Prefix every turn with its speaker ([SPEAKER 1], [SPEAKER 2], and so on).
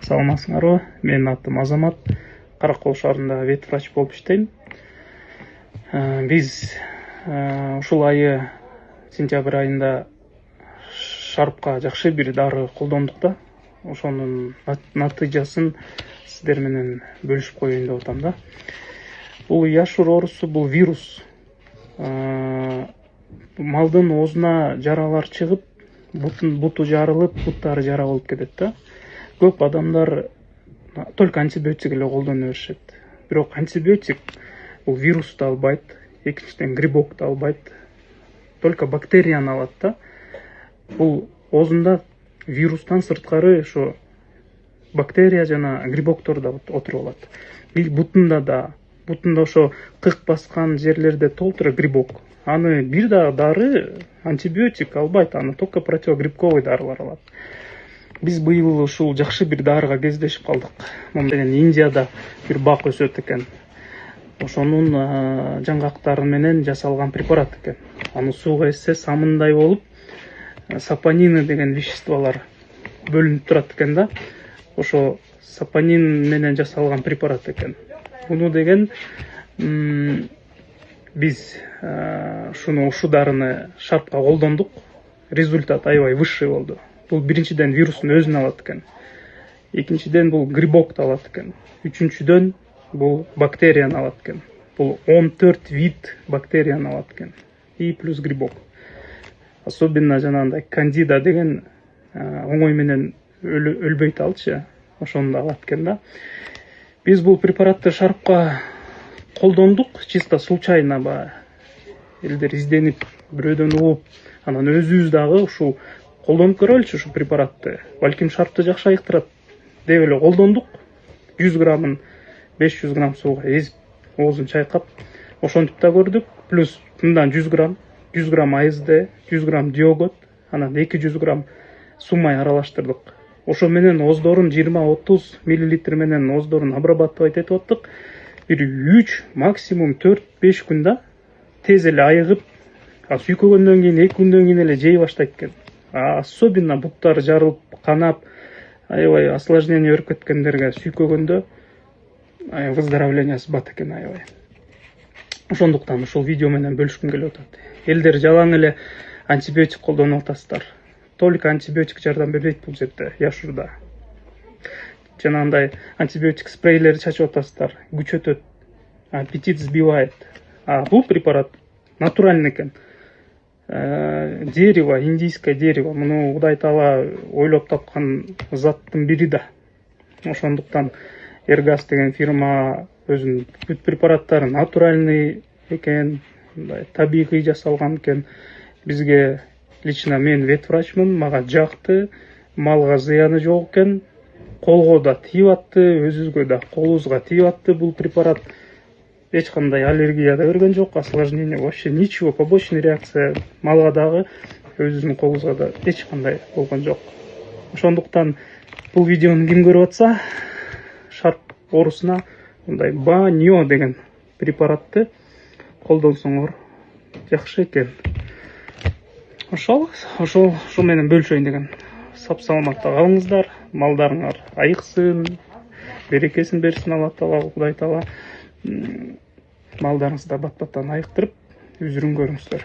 [SPEAKER 1] Саламатсыңарбы? Менин атым Азамат. Каракол шаарында вет врач болуп иштейм. Биз ушул айы сентябрь айында шарпка жакшы бир дары колдондук да. Ошонун натыйжасын сиздер менен бөлүшүп коеюн деп атам да. Бул яшур оорусу, бул вирус. Малдын оозуна жаралар чыгып, буту жарылып, буттары жара болуп кетет да. Көп адамдар только антибиотик эле колдоно беришет. Бирок антибиотик бул вирусту албайт, экинчиден грибокту албайт. Только бактерияны алат да. Бул оозунда вирустан сырткары ошо бактерия жана грибоктор да отуруп алат. Бутунда ошо кык баскан жерлерде толтура грибок. Аны бир да дары антибиотик албайт, аны только противогрибковый дарылар алат. Биз быйыл ушул жакшы бир дарыга кездешип калдык. Деген Индияда бир бак өсөт экен. Ошонун жаңгактары менен жасалган препарат экен. Аны сууга эссе самындай болуп, сапонины деген веществолор бөлүнүп турат экен да. Ошо сапонин менен жасалган препарат экен. Буну деген биз ушу дарыны шарпка колдондук. Результат аябай высший болду. Бул биринчиден вирустун өзүн алат экен. Экинчиден бул грибокту алат экен. Үчүнчүдөн бул бактерияны алат экен. Бул 14 вид бактерияны алат экен. И плюс грибок. Особенно жанагындай кандида деген оңой менен өлбөйт алчы. Ошону алат экен да. Биз бул препаратты шарпка колдондук, чисто случайно элдер изденип, бирөөдөн угуп, анан өзүбүз дагы ушул колдонуп көрөлүчү ушу препаратты. Балким шарпты жакшы айыктырат деп эле колдондук. 100 граммын 500 грамм сууга эзип, оозун чайкап, ошентип да көрдүк. Плюс мындан 100 грамм АСД, 100 грамм диогот, анан 200 грамм сумай аралаштырдык. Ошо менен ооздорун 20-30 миллилитр менен ооздорун обрабатывать этип аттык. Бир 3, максимум 4-5 күндө тез эле айыгып, сүйкөгөндөн кийин 2 күндөн кийин эле жей баштайт экен. Особенно буттары жарылып, канап, аябай осложнение берип кеткендерге сүйкөгөндө выздоровлениясы бат экен аябай. Ошондуктан ушул видео менен бөлүшкүм келип атат. Элдер жалаң эле антибиотик колдонуп атасыздар. Только антибиотик жардам бербейт бул жерде, яшурда. Жанагындай антибиотик спрейлерди чачып атасыздар, күч өтөт, аппетит сбивает. Бул препарат натуральный экен. Дерево, индийское дерево. Муну Кудай Таала ойлоп тапкан заттын бири да. Ошондуктан Эргас деген фирма өзүнүн бүт препараттары натуральный экен, табигый жасалган экен. Бизге лично мен вет врачмын, мага жакты, малга зыяны жок экен. Колго да тийип атты, өзүбүзгө да колубузга тийип атты бул препарат. Эч кандай аллергия да берген жок, осложнение вообще ничего, побочный реакция малга дагы, өзүбүздүн колубузга да эч кандай болгон жок. Ошондуктан бул видеону ким көрүп атса, шарп оорусуна мындай баньо деген препаратты колдонсоңор жакшы экен. Ошол менен бөлүшөйүн деген. Сап саламатта калыңыздар, малдарыңар айыксын, берекесин берсин Алла Таала, Кудай Таала. Малдарыңызды бат-баттан айыктырып, үзүрүн көрүңүздөр.